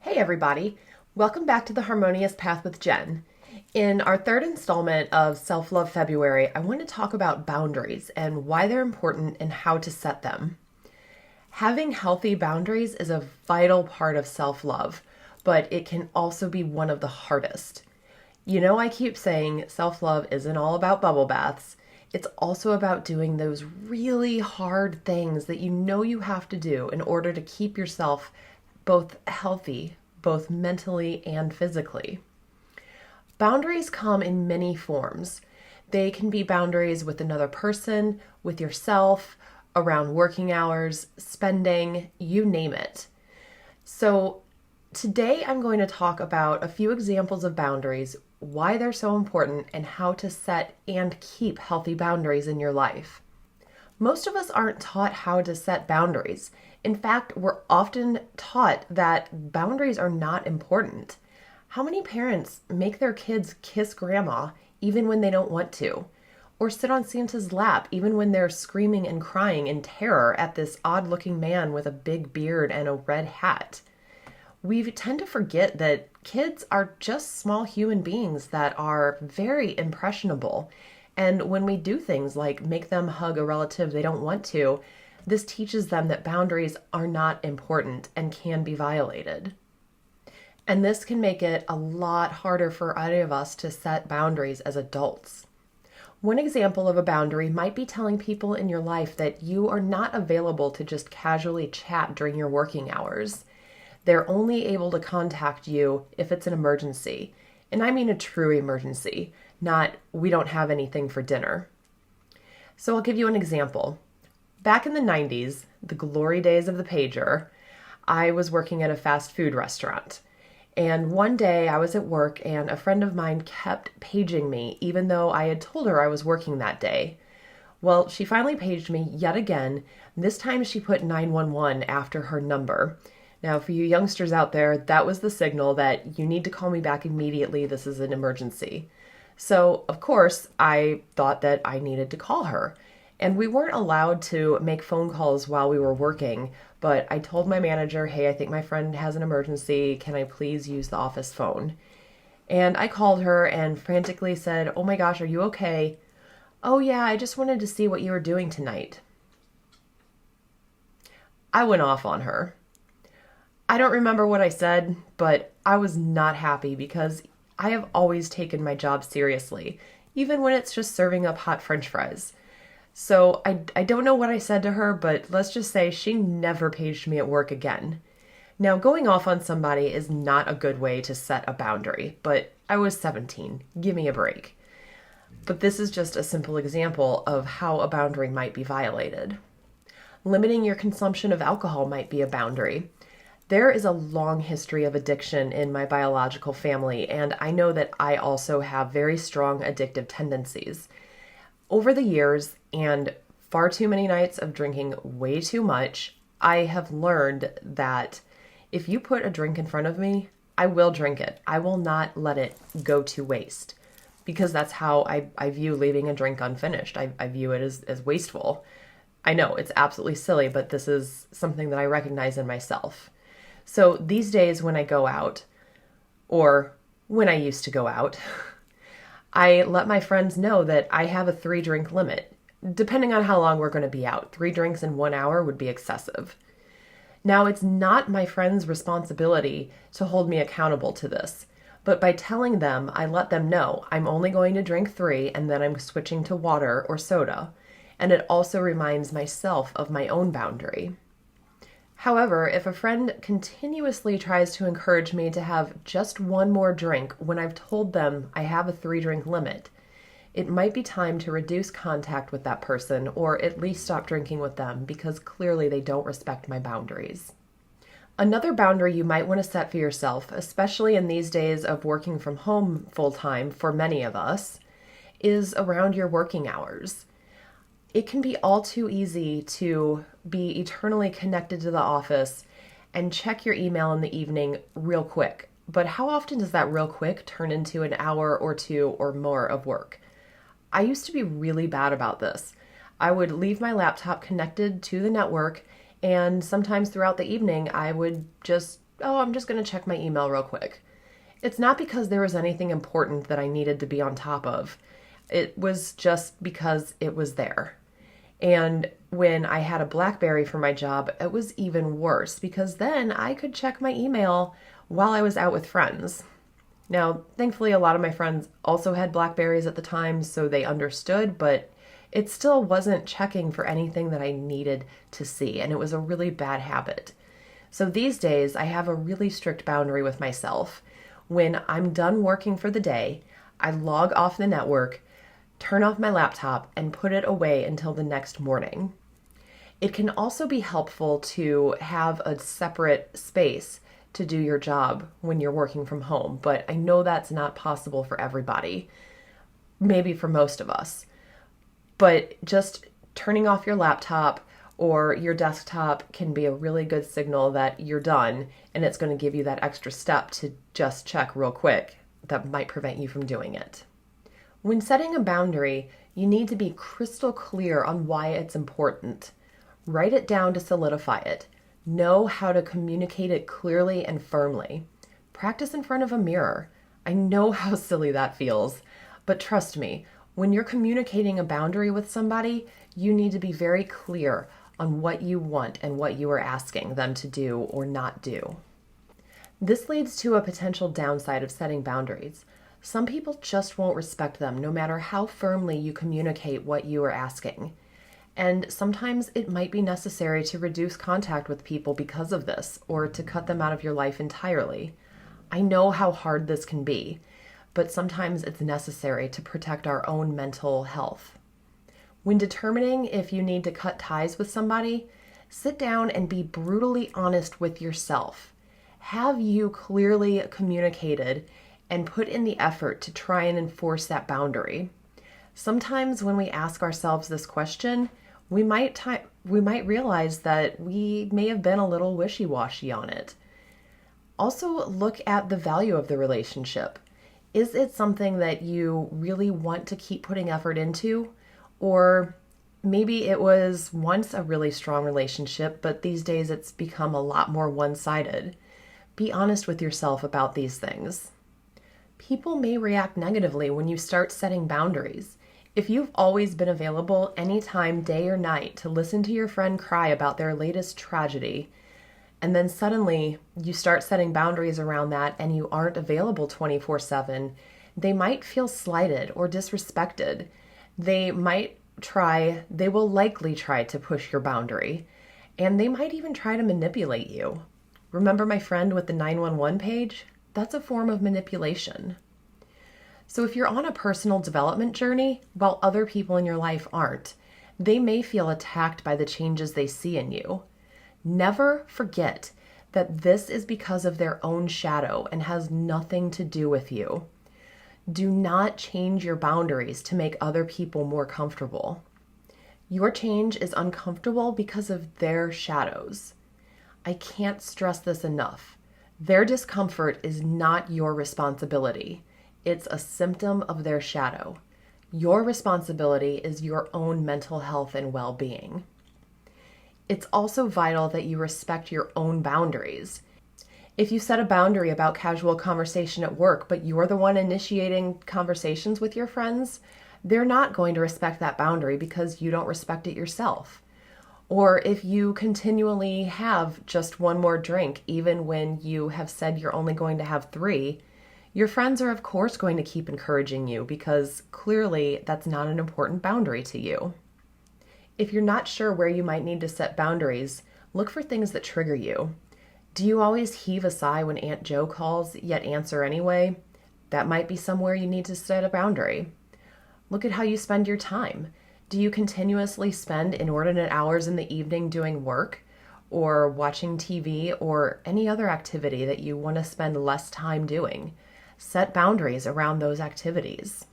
Hey everybody, welcome back to the Harmonious Path with Jen. In our third installment of Self Love February, I want to talk about boundaries and why they're important and how to set them. Having healthy boundaries is a vital part of self love, but it can also be one of the hardest. I keep saying self love isn't all about bubble baths. It's also about doing those really hard things that you have to do in order to keep yourself both healthy, both mentally and physically. Boundaries come in many forms. They can be boundaries with another person, with yourself, around working hours, spending, you name it. So, today I'm going to talk about a few examples of boundaries, why they're so important, and how to set and keep healthy boundaries in your life. Most of us aren't taught how to set boundaries. In fact, we're often taught that boundaries are not important. How many parents make their kids kiss grandma even when they don't want to? Or sit on Santa's lap even when they're screaming and crying in terror at this odd-looking man with a big beard and a red hat? We tend to forget that kids are just small human beings that are very impressionable. And when we do things like make them hug a relative they don't want to, this teaches them that boundaries are not important and can be violated. And this can make it a lot harder for any of us to set boundaries as adults. One example of a boundary might be telling people in your life that you are not available to just casually chat during your working hours. They're only able to contact you if it's an emergency. And I mean a true emergency, not we don't have anything for dinner. So I'll give you an example. Back in the 90s, the glory days of the pager, I was working at a fast food restaurant. And one day I was at work and a friend of mine kept paging me even though I had told her I was working that day. Well, she finally paged me yet again. This time she put 911 after her number. Now, for you youngsters out there, that was the signal that you need to call me back immediately. This is an emergency. So, of course, I thought that I needed to call her. And we weren't allowed to make phone calls while we were working, but I told my manager, hey, I think my friend has an emergency. Can I please use the office phone? And I called her and frantically said, oh my gosh, are you okay? Oh yeah, I just wanted to see what you were doing tonight. I went off on her. I don't remember what I said, but I was not happy because I have always taken my job seriously, even when it's just serving up hot French fries. So I don't know what I said to her, but let's just say she never paged me at work again. Now, going off on somebody is not a good way to set a boundary, but I was 17. Give me a break. But this is just a simple example of how a boundary might be violated. Limiting your consumption of alcohol might be a boundary. There is a long history of addiction in my biological family, and I know that I also have very strong addictive tendencies. Over the years, and far too many nights of drinking way too much, I have learned that if you put a drink in front of me, I will drink it. I will not let it go to waste, because that's how I view leaving a drink unfinished. I view it as wasteful. I know it's absolutely silly, but this is something that I recognize in myself. So these days when I go out, or when I used to go out, I let my friends know that I have a 3-drink limit. Depending on how long we're going to be out, 3 drinks in 1 hour would be excessive. Now, it's not my friends' responsibility to hold me accountable to this, but by telling them, I let them know I'm only going to drink 3 and then I'm switching to water or soda. And it also reminds myself of my own boundary. However, if a friend continuously tries to encourage me to have just one more drink when I've told them I have a 3-drink limit, it might be time to reduce contact with that person or at least stop drinking with them because clearly they don't respect my boundaries. Another boundary you might want to set for yourself, especially in these days of working from home full-time for many of us, is around your working hours. It can be all too easy to be eternally connected to the office and check your email in the evening real quick. But how often does that real quick turn into an hour or 2 or more of work? I used to be really bad about this. I would leave my laptop connected to the network, and sometimes throughout the evening, I would just oh, I'm just going to check my email real quick. It's not because there was anything important that I needed to be on top of. It was just because it was there. And when I had a BlackBerry for my job, it was even worse because then I could check my email while I was out with friends. Now, thankfully, a lot of my friends also had BlackBerries at the time, so they understood, but it still wasn't checking for anything that I needed to see, and it was a really bad habit. So these days, I have a really strict boundary with myself. When I'm done working for the day, I log off the network, turn off my laptop, and put it away until the next morning. It can also be helpful to have a separate space to do your job when you're working from home, but I know that's not possible for everybody, maybe for most of us. But just turning off your laptop or your desktop can be a really good signal that you're done, and it's going to give you that extra step to just check real quick that might prevent you from doing it. When setting a boundary, you need to be crystal clear on why it's important. Write it down to solidify it. Know how to communicate it clearly and firmly. Practice in front of a mirror. I know how silly that feels, but trust me, when you're communicating a boundary with somebody, you need to be very clear on what you want and what you are asking them to do or not do. This leads to a potential downside of setting boundaries. Some people just won't respect them no matter how firmly you communicate what you are asking. And sometimes it might be necessary to reduce contact with people because of this, or to cut them out of your life entirely. I know how hard this can be, but sometimes it's necessary to protect our own mental health. When determining if you need to cut ties with somebody, sit down and be brutally honest with yourself. Have you clearly communicated and put in the effort to try and enforce that boundary? Sometimes when we ask ourselves this question, we might realize that we may have been a little wishy-washy on it. Also, look at the value of the relationship. Is it something that you really want to keep putting effort into? Or maybe it was once a really strong relationship, but these days it's become a lot more one-sided. Be honest with yourself about these things. People may react negatively when you start setting boundaries. If you've always been available anytime, day or night, to listen to your friend cry about their latest tragedy, and then suddenly you start setting boundaries around that and you aren't available 24/7, they might feel slighted or disrespected. They will likely try to push your boundary, and they might even try to manipulate you. Remember my friend with the 911 page? That's a form of manipulation. So if you're on a personal development journey, while other people in your life aren't, they may feel attacked by the changes they see in you. Never forget that this is because of their own shadow and has nothing to do with you. Do not change your boundaries to make other people more comfortable. Your change is uncomfortable because of their shadows. I can't stress this enough. Their discomfort is not your responsibility. It's a symptom of their shadow. Your responsibility is your own mental health and well-being. It's also vital that you respect your own boundaries. If you set a boundary about casual conversation at work, but you're the one initiating conversations with your friends, they're not going to respect that boundary because you don't respect it yourself. Or if you continually have just one more drink, even when you have said you're only going to have 3, your friends are of course going to keep encouraging you because clearly that's not an important boundary to you. If you're not sure where you might need to set boundaries, look for things that trigger you. Do you always heave a sigh when Aunt Jo calls, yet answer anyway? That might be somewhere you need to set a boundary. Look at how you spend your time. Do you continuously spend inordinate hours in the evening doing work or watching TV or any other activity that you want to spend less time doing? Set boundaries around those activities.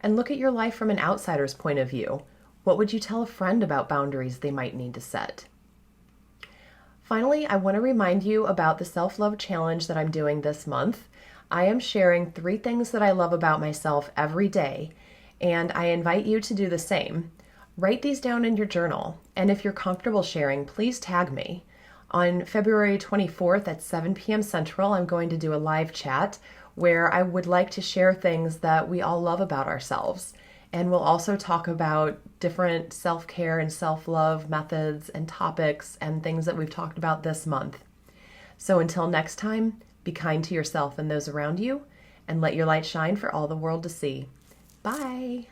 And look at your life from an outsider's point of view. What would you tell a friend about boundaries they might need to set? Finally, I want to remind you about the self-love challenge that I'm doing this month. I am sharing 3 things that I love about myself every day, and I invite you to do the same. Write these down in your journal, and if you're comfortable sharing, please tag me. On February 24th at 7 p.m. Central, I'm going to do a live chat where I would like to share things that we all love about ourselves. And we'll also talk about different self-care and self-love methods and topics and things that we've talked about this month. So until next time, be kind to yourself and those around you, and let your light shine for all the world to see. Bye.